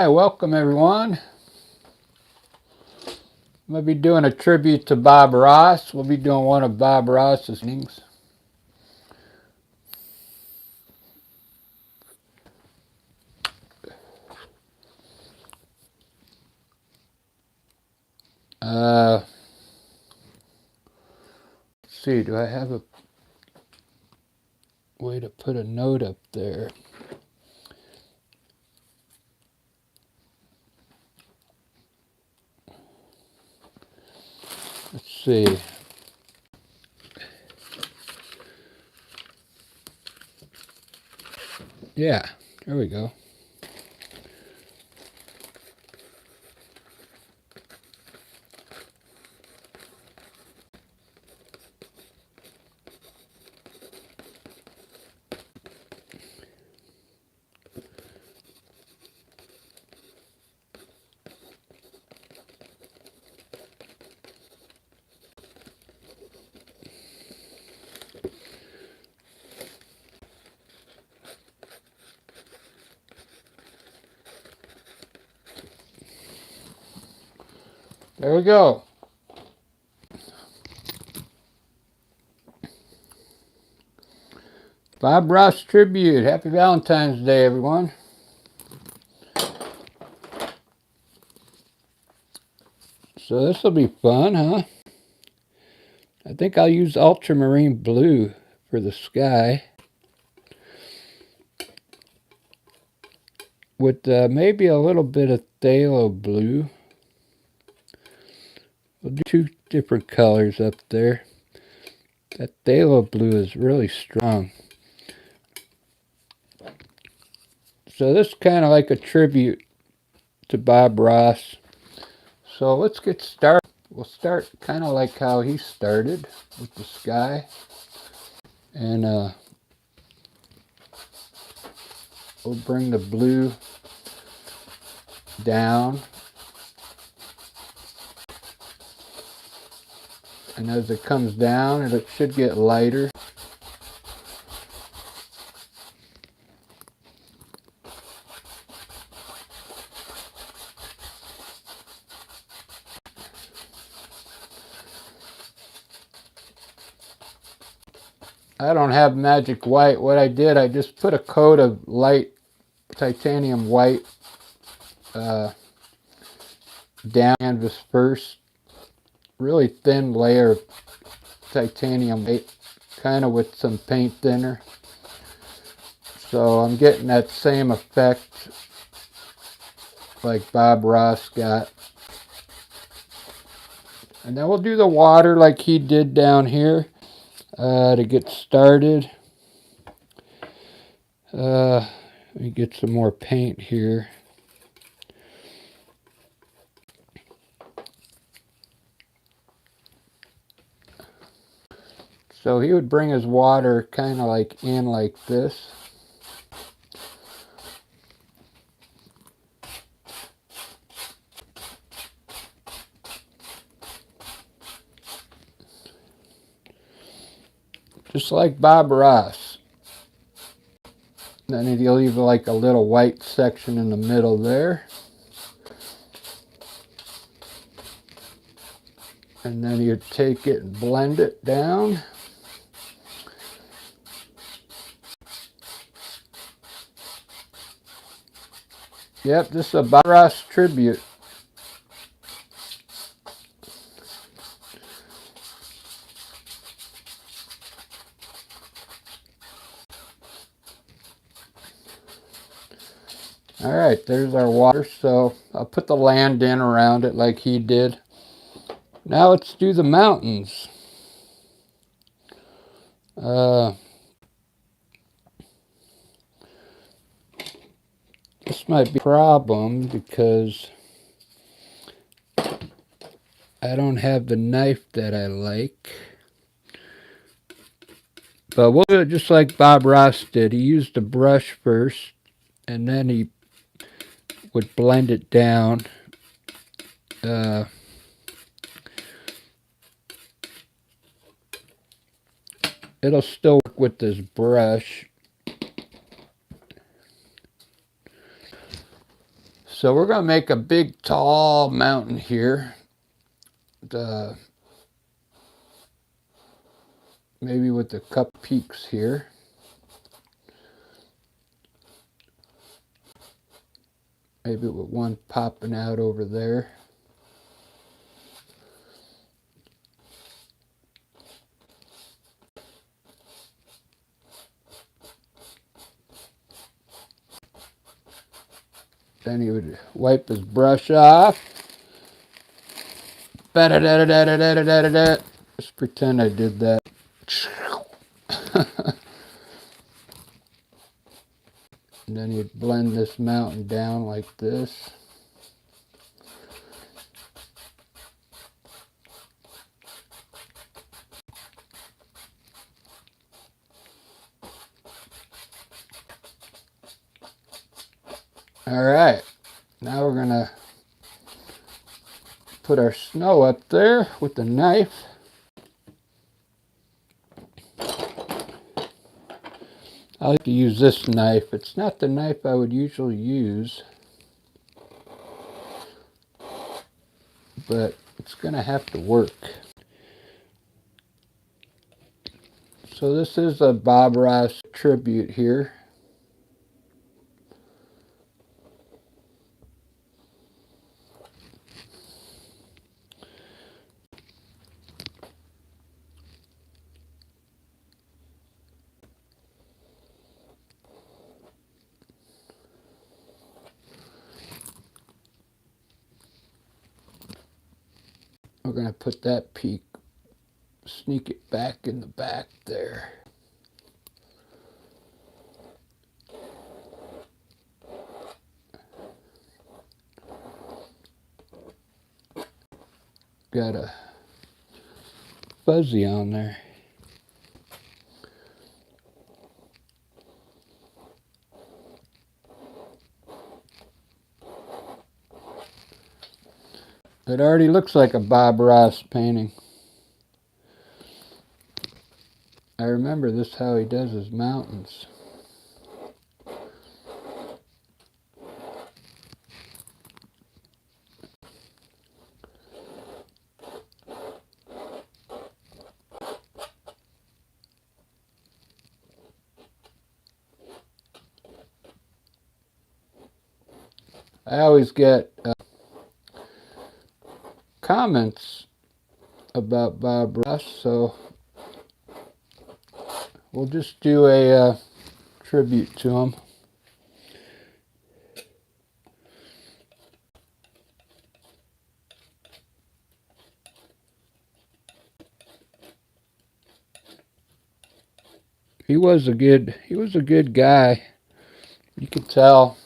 Hi, welcome everyone. I'm going to be doing a tribute to Bob Ross. We'll be doing one of Bob Ross's paintings. Let's see, do I have a way to put a note up there? Let's see. Yeah, there we go. There we go. Bob Ross tribute. Happy Valentine's Day, everyone. So this will be fun, huh? I think I'll use ultramarine blue for the sky. With maybe a little bit of phthalo blue. We'll do two different colors up there. That phthalo blue is really strong. So this is kind of like a tribute to Bob Ross. So let's get started. We'll start kind of like how he started with the sky. And we'll bring the blue down. And as it comes down, it should get lighter. I don't have magic white. What I did, I just put a coat of light titanium white down canvas first. Really thin layer of titanium white, kind of with some paint thinner. So I'm getting that same effect like Bob Ross got. And then we'll do the water like he did down here to get started. Let me get some more paint here. So he would bring his water kind of like in like this. Just like Bob Ross. Then he'll leave like a little white section in the middle there. And then you take it and blend it down. Yep, this is a Bob Ross tribute. Alright, there's our water. So I'll put the land in around it like he did. Now let's do the mountains. This might be a problem because I don't have the knife that I like. But we'll do it just like Bob Ross did. He used a brush first, and then he would blend it down. It'll still work with this brush. So we're going to make a big tall mountain here. Maybe with the cup peaks here. Maybe with one popping out over there. Then he would wipe his brush off. Just pretend I did that. And then you'd blend this mountain down like this. All right, now we're gonna put our snow up there with the knife. I like to use this knife. It's not the knife I would usually use, but it's gonna have to work. So this is a Bob Ross tribute here. We're going to put that peak, sneak it back in the back there. Got a fuzzy on there. It already looks like a Bob Ross painting. I remember this is how he does his mountains. I always get comments about Bob Ross, so we'll just do a tribute to him. He was a good guy. You could tell.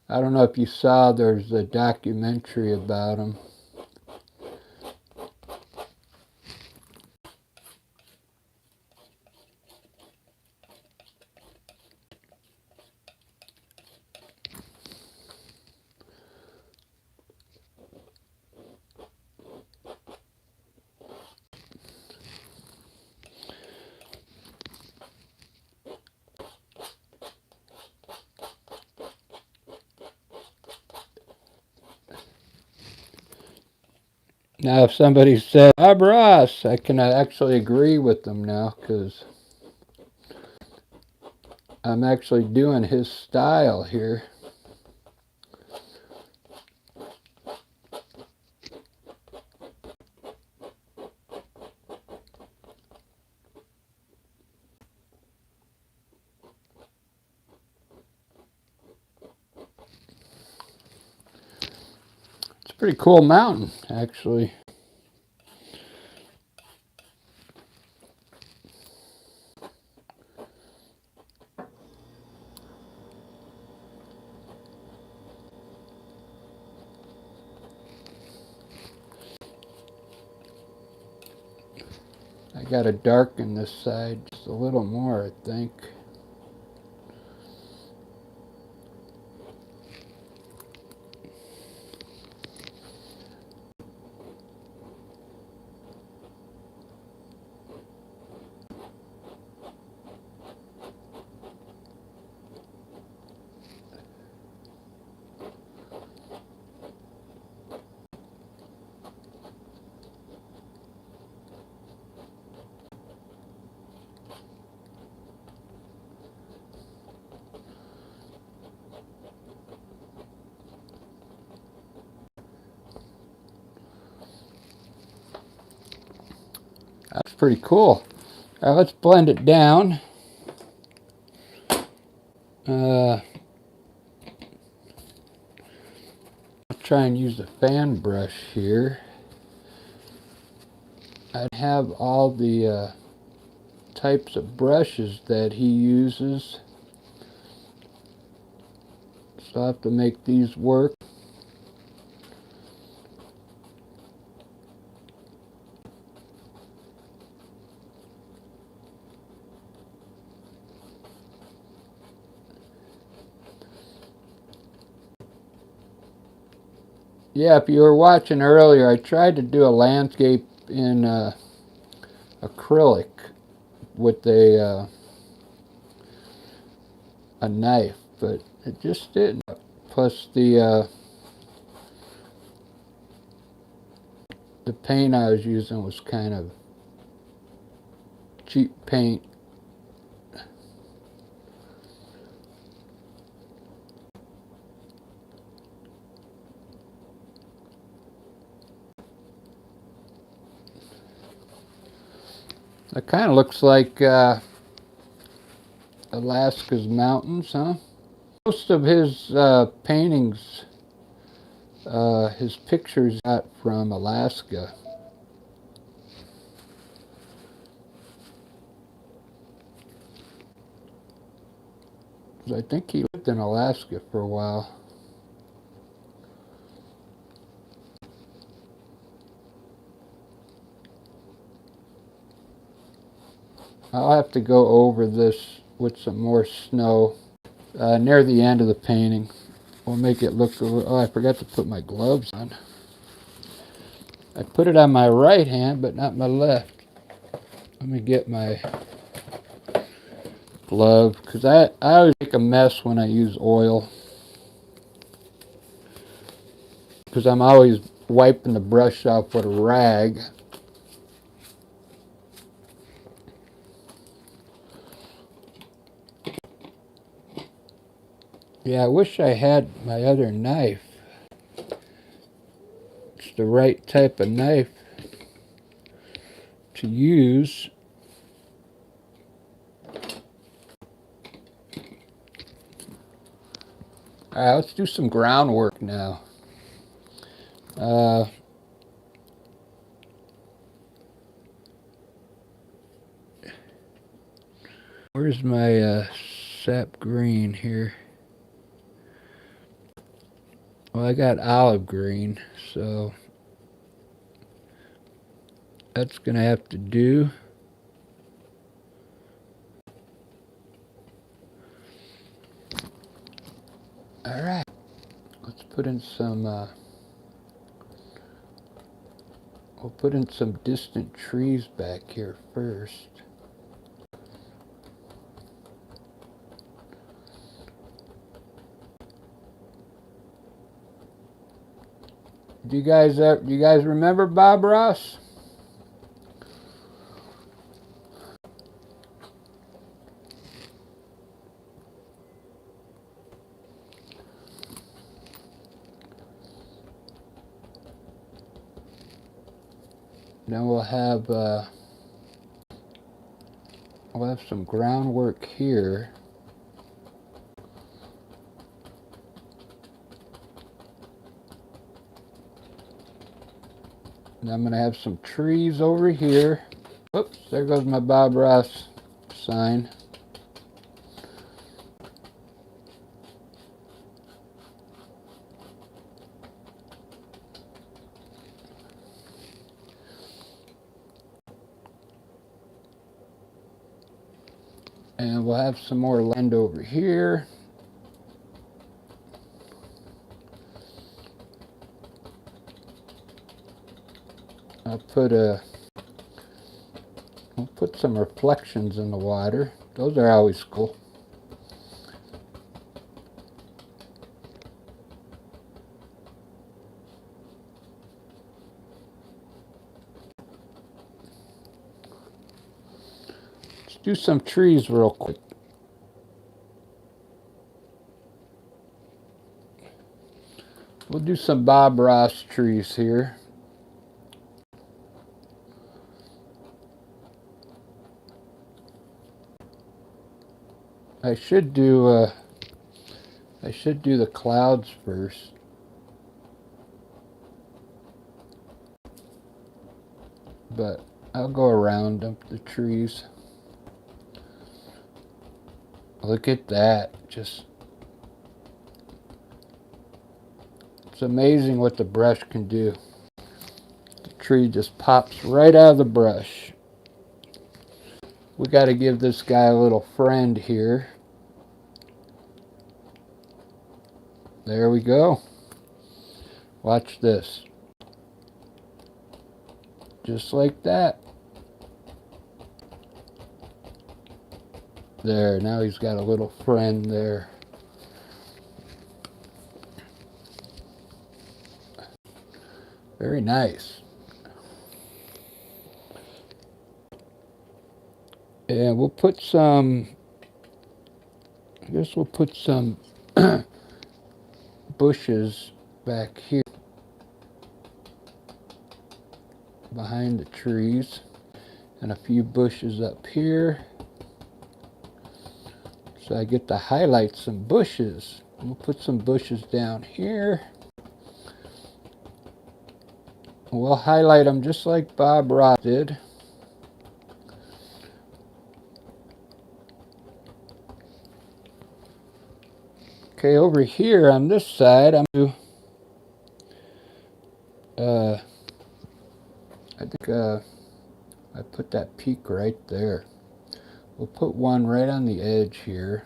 I don't know if you saw, there's a documentary about him. Now, if somebody said Bob Ross, I can actually agree with them now, because I'm actually doing his style here. It's a pretty cool mountain, actually. I gotta darken this side just a little more, I think. pretty cool. All right, let's blend it down. I'll try and use a fan brush here. I have all the types of brushes that he uses, so I have to make these work. Yeah, if you were watching earlier, I tried to do a landscape in acrylic with a knife, but it just didn't. Plus the paint I was using was kind of cheap paint. It kind of looks like Alaska's mountains, huh? Most of his paintings, his pictures got from Alaska. I think he lived in Alaska for a while. I'll have to go over this with some more snow near the end of the painting. We'll make it look a little... Oh, I forgot to put my gloves on. I put it on my right hand, but not my left. Let me get my glove, because I always make a mess when I use oil, because I'm always wiping the brush off with a rag. Yeah, I wish I had my other knife. It's the right type of knife to use. Alright, let's do some groundwork now. Where's my sap green here? Well, I got olive green, so that's gonna have to do. Alright, let's put in some, we'll put in some distant trees back here first. Do you guys remember Bob Ross? Then we'll have some groundwork here. And I'm gonna have some trees over here. Oops, there goes my Bob Ross sign. And we'll have some more land over here. I'll put some reflections in the water. Those are always cool. Let's do some trees real quick. We'll do some Bob Ross trees here. I should do the clouds first. But I'll go around them, the trees. Look at that. It's amazing what the brush can do. The tree just pops right out of the brush. We got to give this guy a little friend here. There we go. Watch this. Just like that. There, now he's got a little friend there. Very nice. And we'll put some, I guess we'll put some bushes back here behind the trees, and a few bushes up here. So I get to highlight some bushes. We'll put some bushes down here. We'll highlight them just like Bob Ross did. Okay, over here on this side, I'm going to, I think I put that peak right there. We'll put one right on the edge here.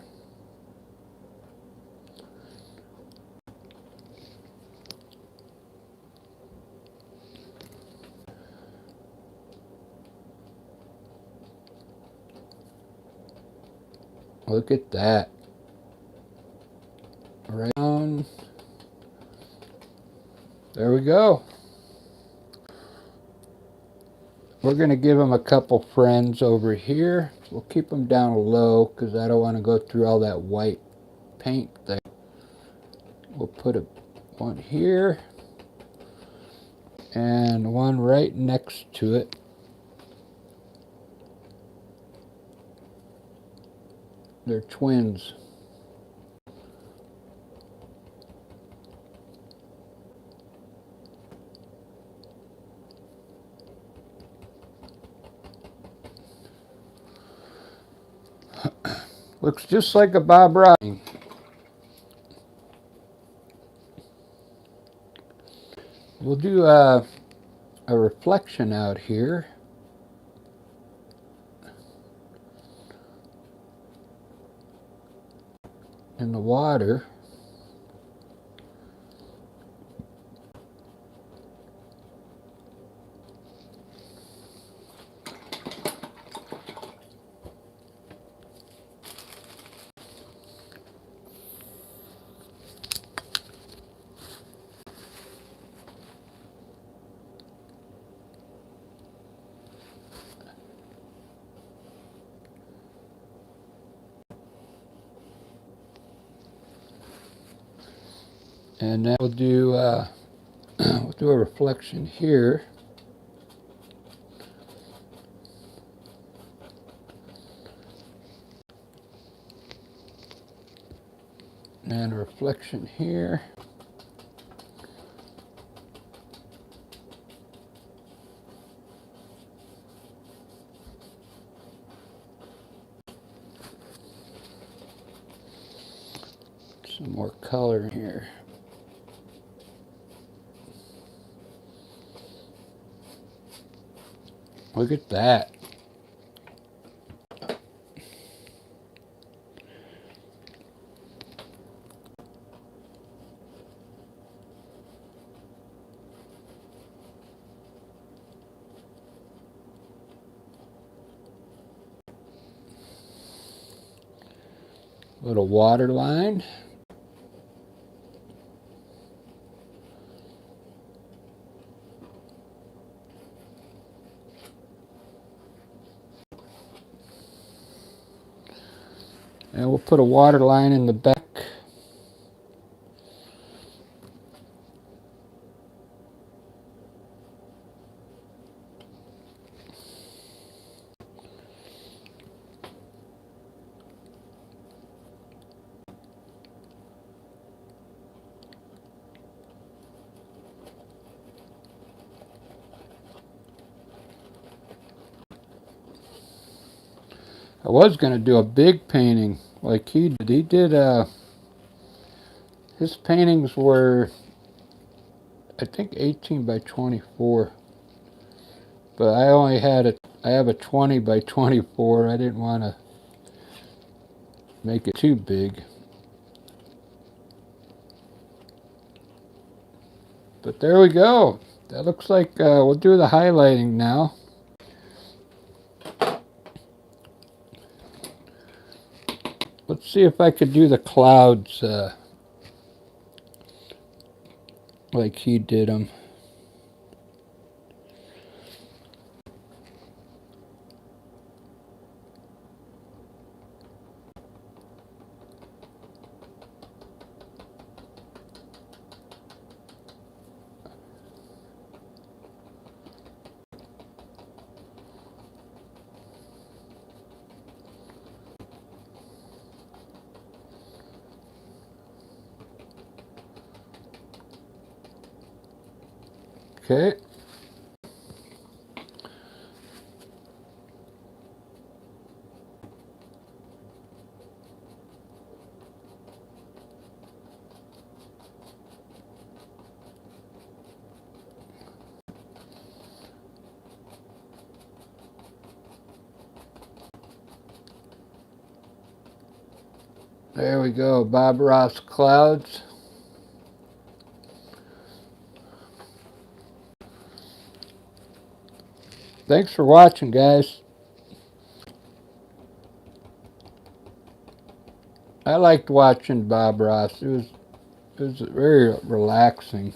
Look at that. Right on. There we go. We're going to give him a couple friends over here. We'll keep them down low because I don't want to go through all that white paint there. We'll put one here and one right next to it. They're twins. Looks just like a Bob Ross. We'll do a reflection out here. In the water. And then we'll do a reflection here. And a reflection here. Some more color here. Look at that. Little water line. And we'll put a water line in the back. I was going to do a big painting like he did. He did, his paintings were, I think, 18 by 24. But I only had I have a 20 by 24. I didn't want to make it too big. But there we go. That looks like we'll do the highlighting now. Let's see if I could do the clouds like he did them. Okay. There we go, Bob Ross clouds. Thanks for watching, guys. I liked watching Bob Ross. It was very relaxing.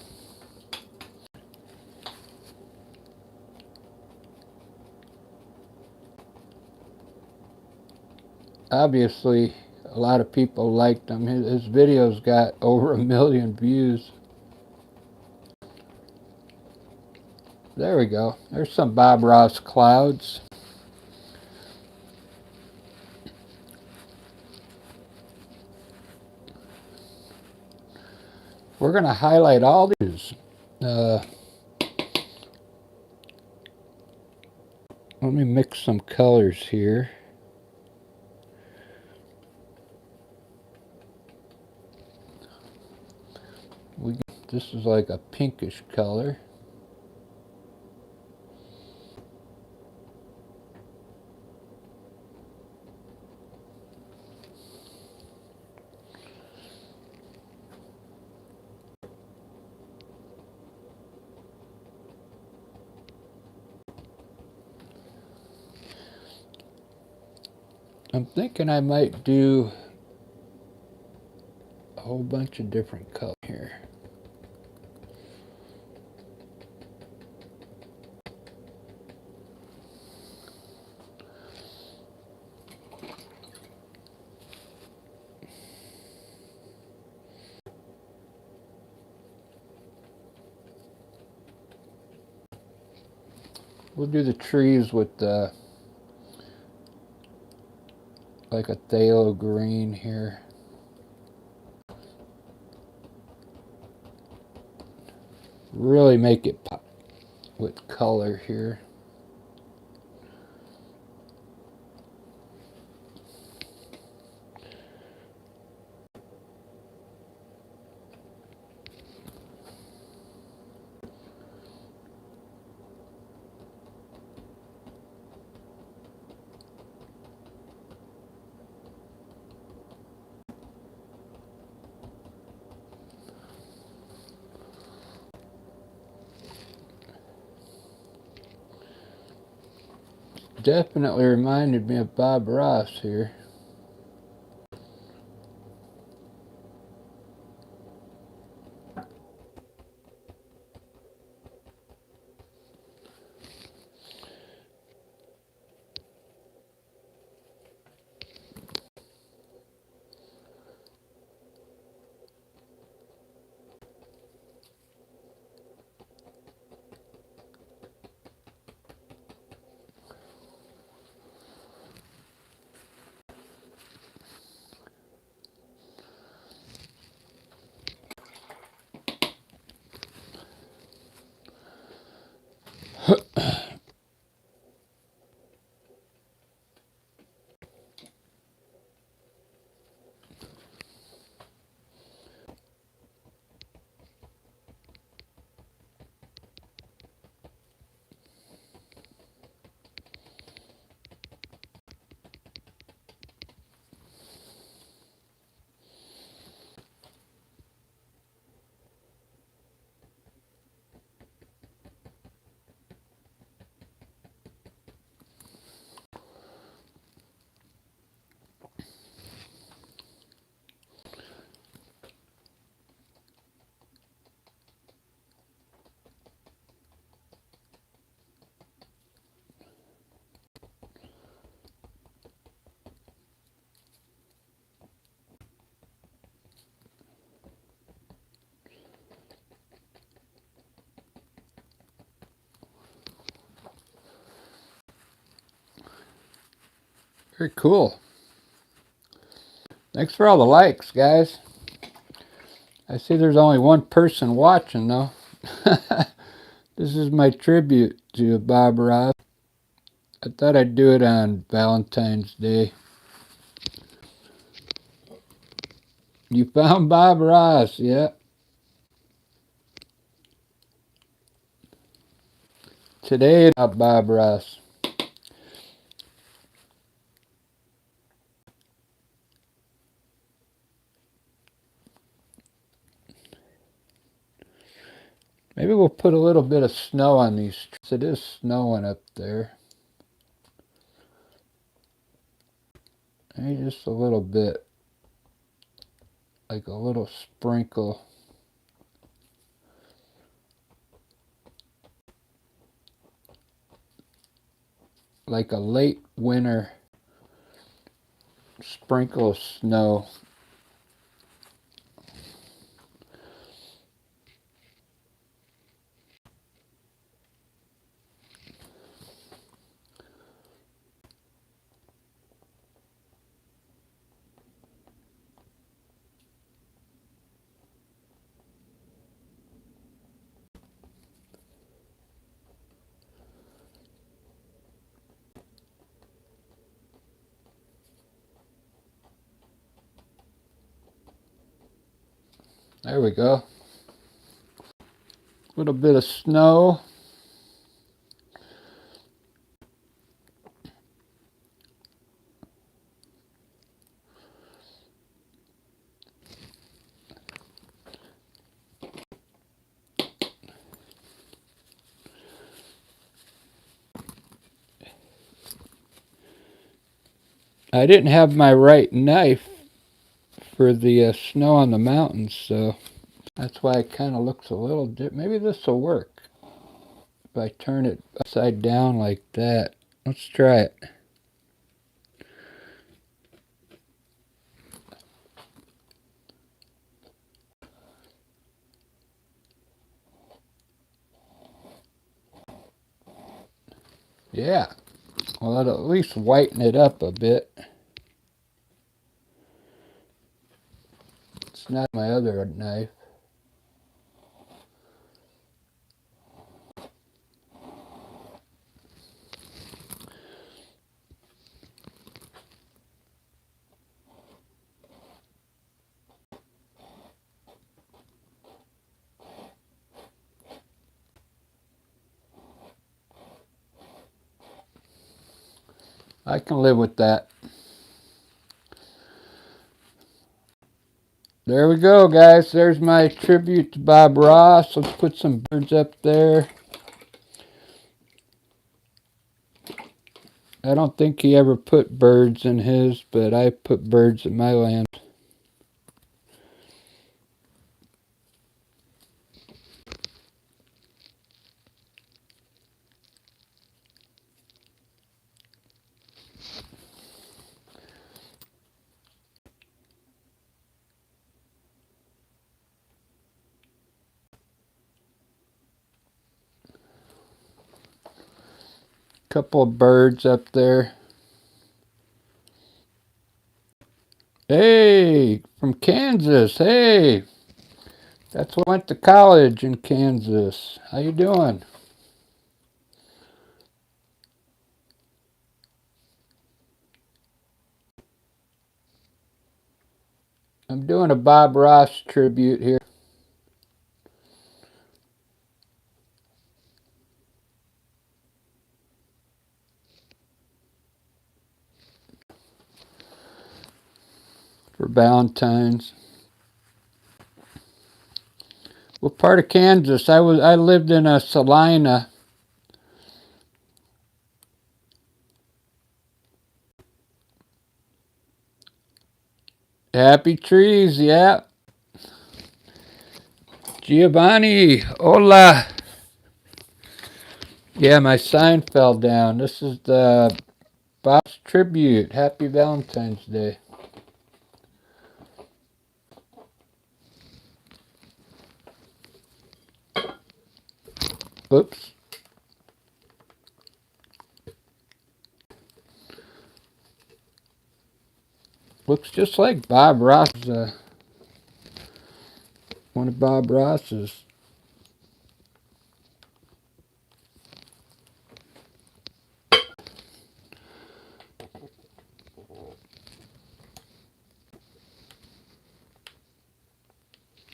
Obviously, a lot of people liked him. His videos got over 1 million views. There we go. There's some Bob Ross clouds. We're going to highlight all these. Let me mix some colors here. This is like a pinkish color. I'm thinking I might do a whole bunch of different colors here. We'll do the trees with like a phthalo green here. Really make it pop with color here. Definitely reminded me of Bob Ross here. Very cool. Thanks for all the likes, guys. I see there's only one person watching, though. This is my tribute to Bob Ross. I thought I'd do it on Valentine's Day. You found Bob Ross, yeah. Today about Bob Ross. Maybe we'll put a little bit of snow on these trees. It is snowing up there. Maybe just a little bit. Like a little sprinkle. Like a late winter sprinkle of snow. There we go. A little bit of snow. I didn't have my right knife for the snow on the mountains, so that's why it kind of looks a little different. Maybe this will work if I turn it upside down like that. Let's try it. Yeah, well, it'll at least whiten it up a bit. It's not my other knife. I can live with that. There we go, guys. There's my tribute to Bob Ross. Let's put some birds up there. I don't think he ever put birds in his, but I put birds in my land. Couple of birds up there. Hey, from Kansas. Hey, that's where I went to college in Kansas. How you doing? I'm doing a Bob Ross tribute here. For Valentine's. What part of Kansas? I lived in Salina. Happy trees, yeah. Giovanni, hola. Yeah, my sign fell down. This is the Bob's tribute. Happy Valentine's Day. Oops. Looks just like Bob Ross, one of Bob Ross's.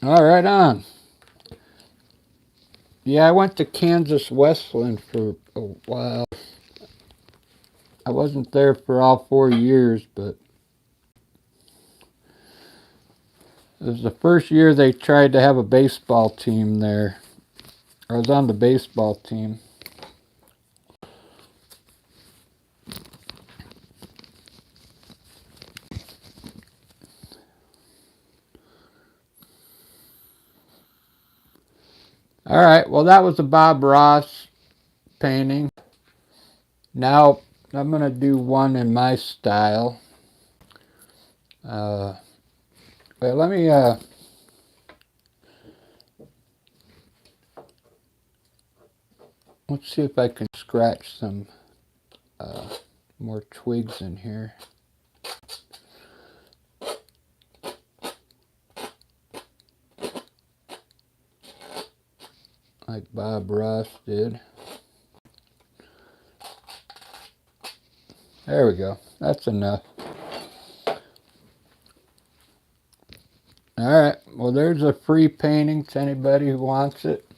All right, on. Yeah, I went to Kansas Westland for a while. I wasn't there for all 4 years, but it was the first year they tried to have a baseball team there. I was on the baseball team. All right, well, that was a Bob Ross painting. Now I'm going to do one in my style. Wait, let me let's see if I can scratch some more twigs in here. Like Bob Ross did. There we go. That's enough. Alright, well, there's a free painting to anybody who wants it.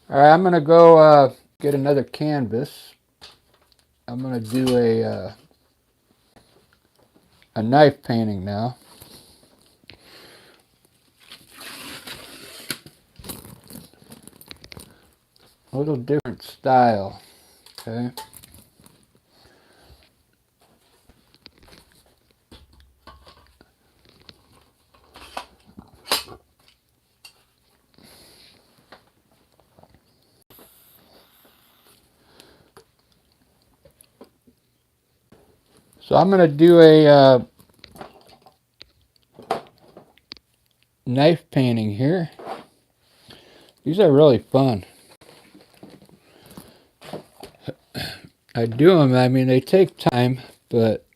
Alright, I'm going to go get another canvas. I'm going to do a knife painting now. A little different style. Okay. So I'm going to do a knife painting here. These are really fun. I do them, I mean, they take time, but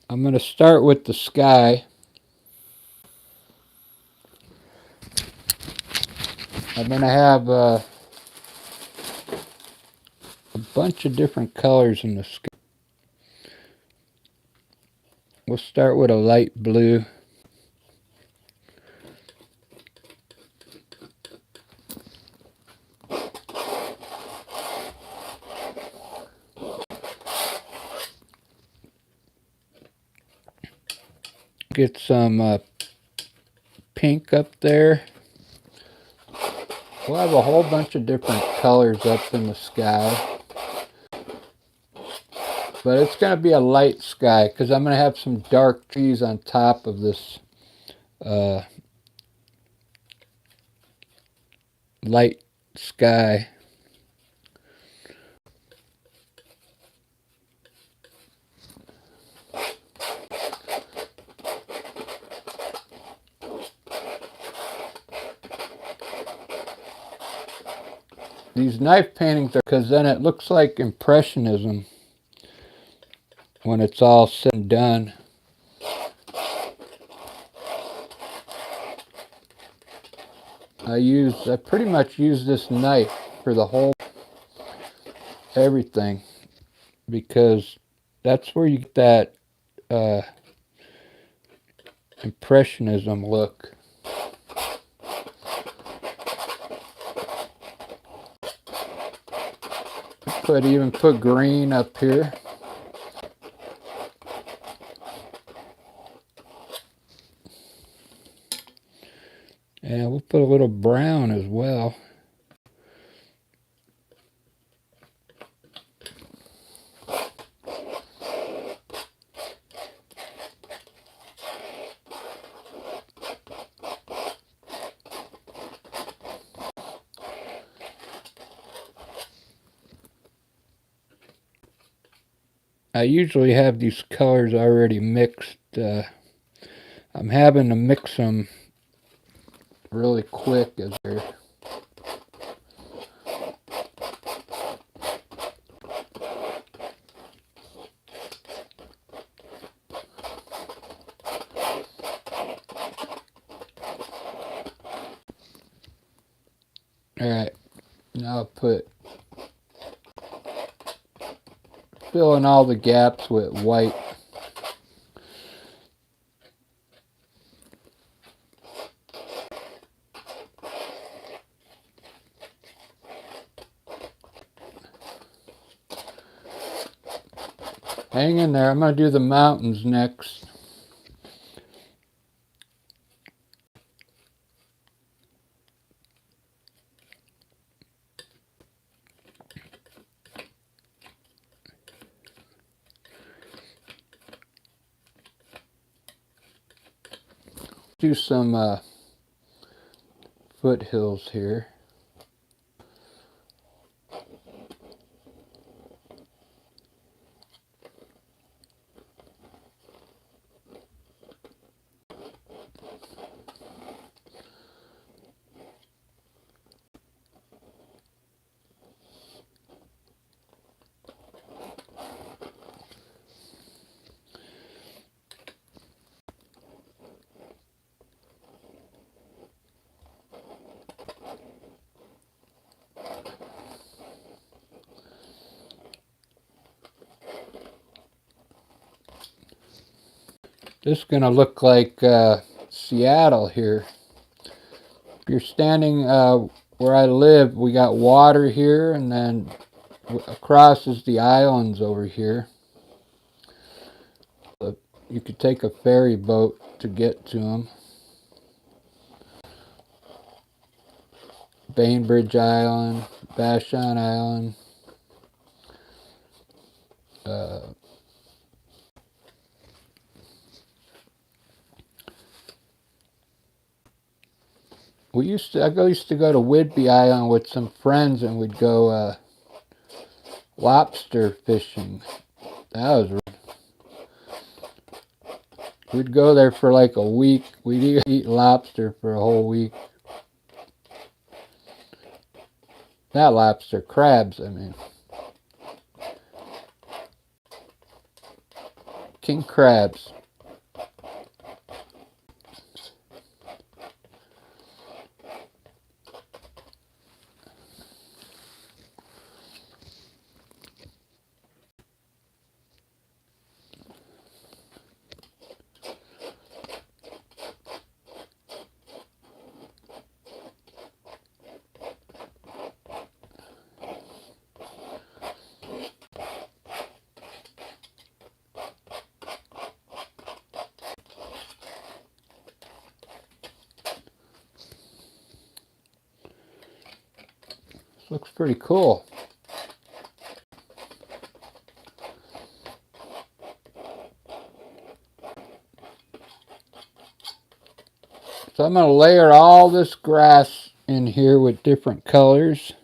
I'm going to start with the sky. I'm going to have a bunch of different colors in the sky. We'll start with a light blue. Get some pink up there. We'll have a whole bunch of different colors up in the sky. But it's going to be a light sky because I'm going to have some dark trees on top of this light sky. These knife paintings are because then it looks like Impressionism when it's all said and done. I pretty much use this knife for the whole everything because that's where you get that Impressionism look. Even put green up here. And we'll put a little brown as well. I usually have these colors already mixed. I'm having to mix them really quick as they're Alright, now I'll fill in all the gaps with white. Hang in there, I'm going to do the mountains next. Do some foothills here. This is going to look like Seattle here. If you're standing where I live, we got water here, and then across is the islands over here. You could take a ferry boat to get to them. Bainbridge Island, Vashon Island. I used to go to Whidbey Island with some friends, and we'd go lobster fishing. We'd go there for like a week. We'd eat lobster for a whole week. Not lobster, crabs, I mean. King crabs. Looks pretty cool. So I'm going to layer all this grass in here with different colors.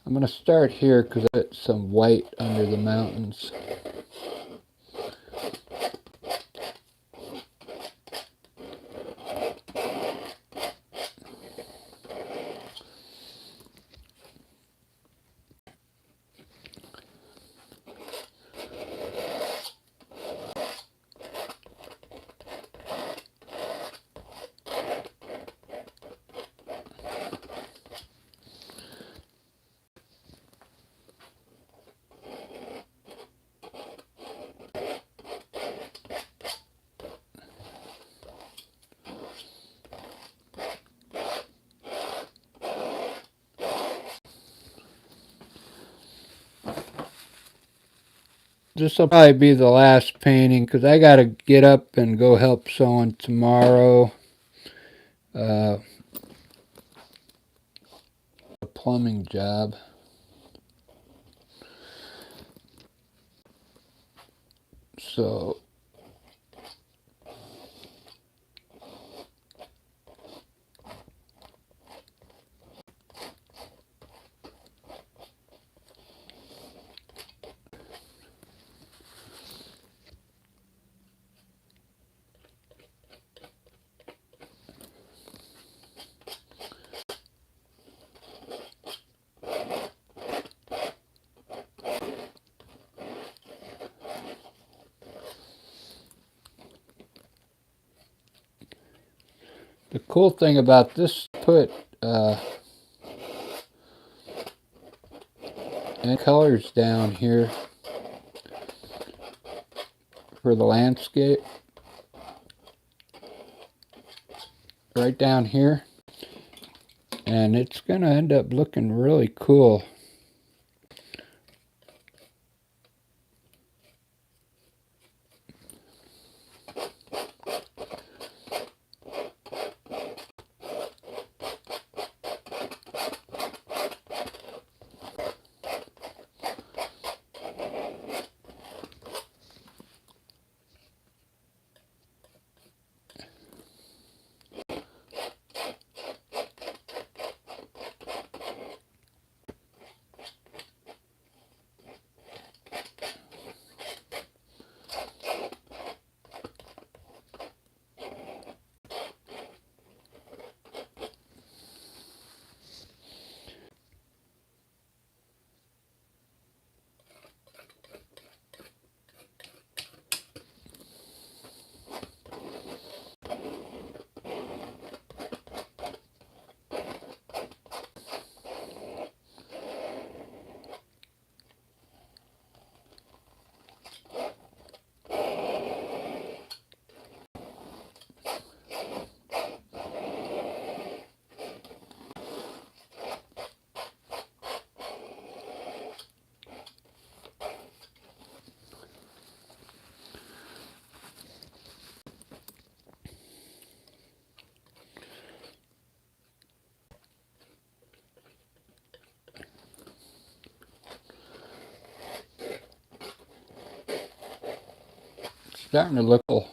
I'm going to start here because I put some white under the mountains. This will probably be the last painting because I got to get up and go help someone tomorrow. A plumbing job. So The cool thing about this, put and colors down here for the landscape, right down here, and it's gonna end up looking really cool. Starting to look cool.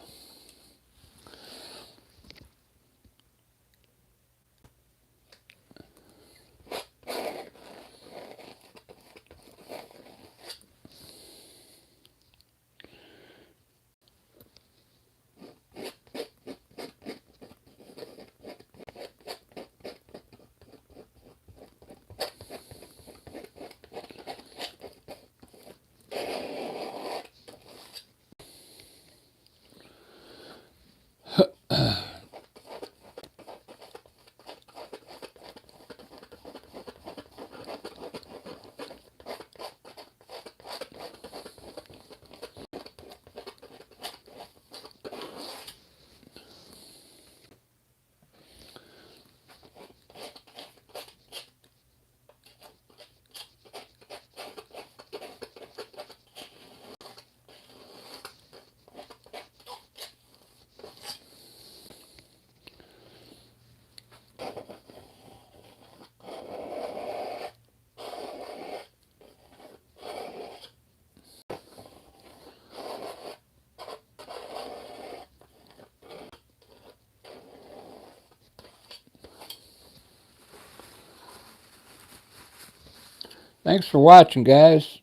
Thanks for watching, guys.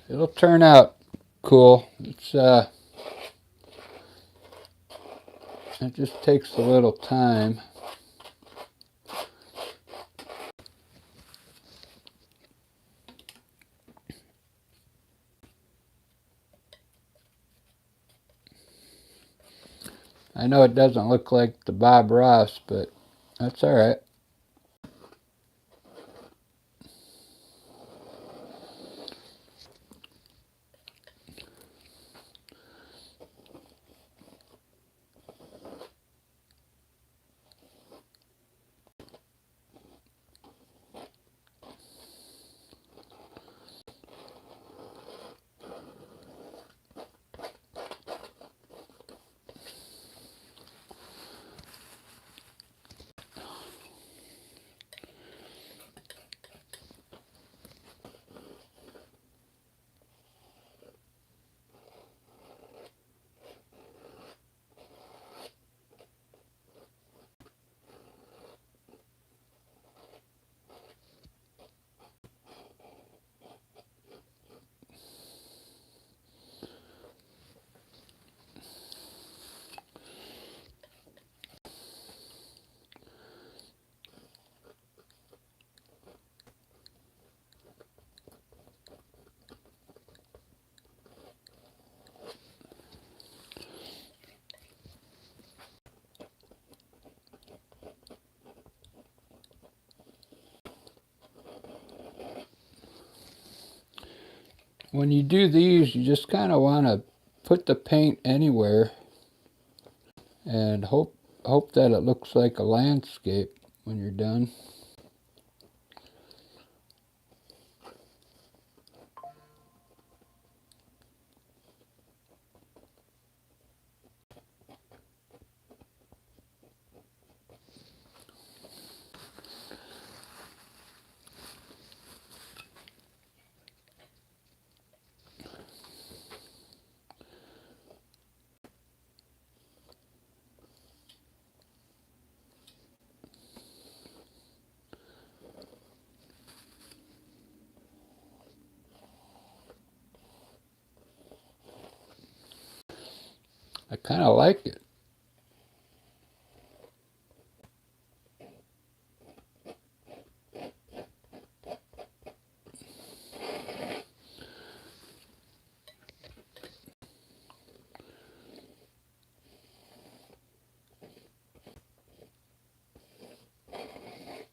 It'll turn out cool. It just takes a little time. I know it doesn't look like the Bob Ross, but that's all right. when you do these, you just kind of want to put the paint anywhere and hope that it looks like a landscape when you're done. I kind of like it.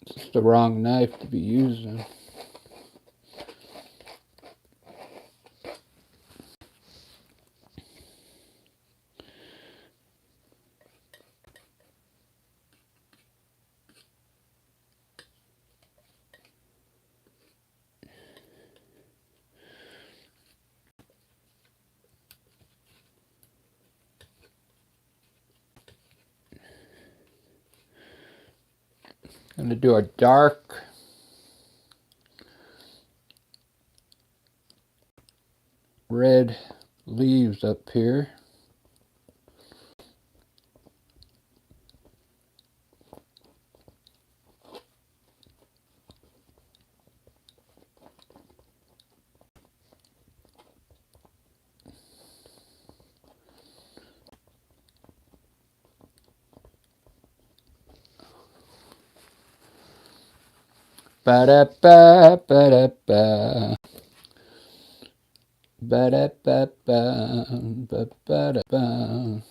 It's just the wrong knife to be using. I'm going to do a dark red leaves up here. Ba-da-ba, ba-da-ba. Ba-da-ba-ba, ba-ba-da-ba.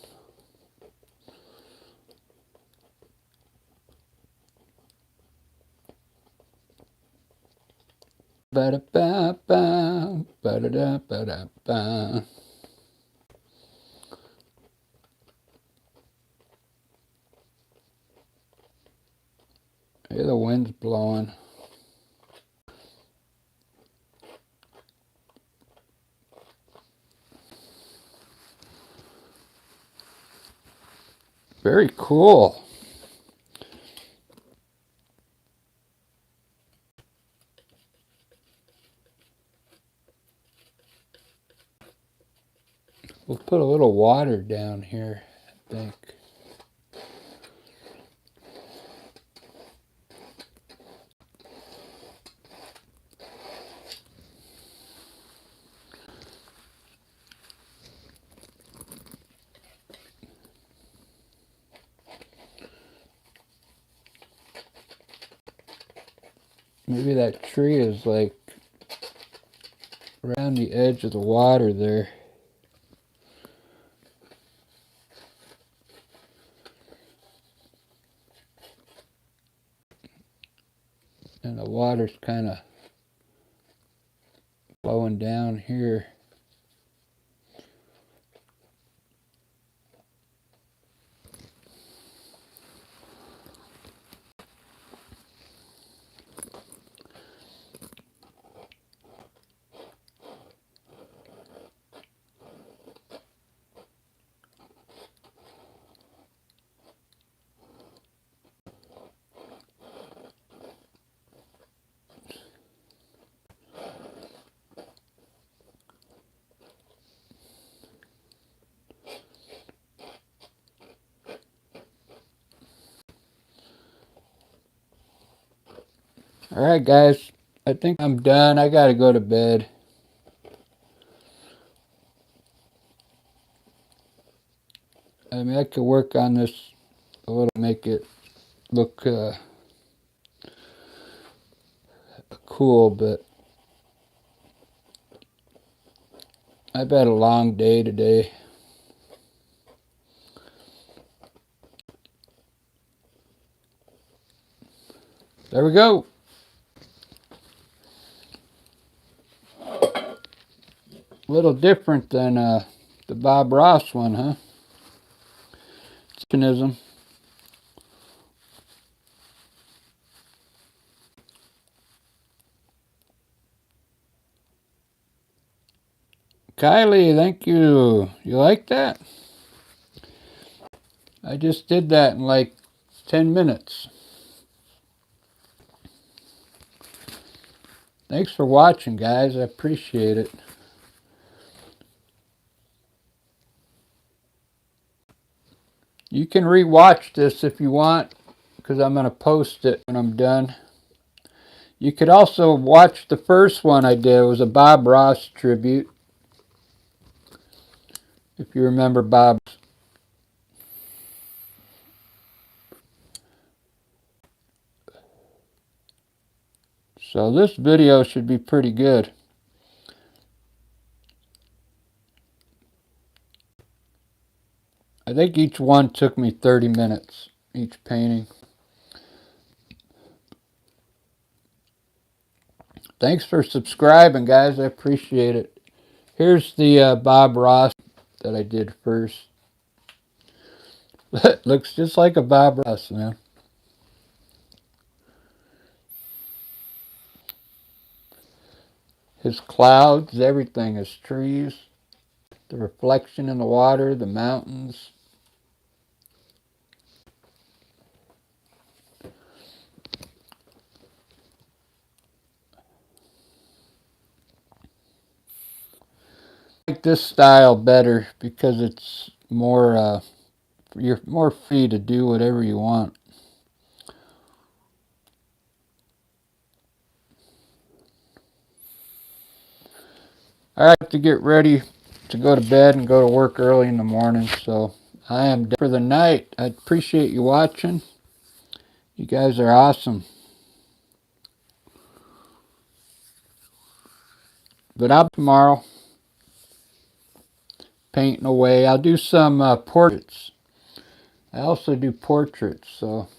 Ba-da-ba-ba, ba-da-da-ba-da-ba. Hey, the wind's blowing. Very cool. We'll put a little water down here, I think. Maybe that tree is like around the edge of the water there. And the water's kind of flowing down here. Alright guys, I think I'm done. I gotta go to bed. I mean, I could work on this a little, make it look cool, but I've had a long day today. There we go. little different than the Bob Ross one, huh? Mechanism. Kylie, thank you. You like that? I just did that in like 10 minutes. Thanks for watching, guys. I appreciate it. You can re-watch this if you want, because I'm going to post it when I'm done. You could also watch the first one I did. It was a Bob Ross tribute. If you remember Bob. So this video should be pretty good. I think each one took me 30 minutes, each painting. Thanks for subscribing, guys. I appreciate it. Here's the Bob Ross that I did first. Looks just like a Bob Ross, man. His clouds, everything, his trees, the reflection in the water, the mountains. I like this style better because it's more, you're more free to do whatever you want. I have to get ready to go to bed and go to work early in the morning, so I am done for the night. I appreciate you watching. You guys are awesome. But I'll tomorrow painting away. I'll do some portraits. I also do portraits, so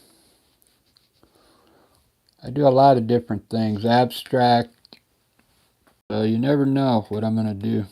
I do a lot of different things. Abstract. You never know what I'm going to do.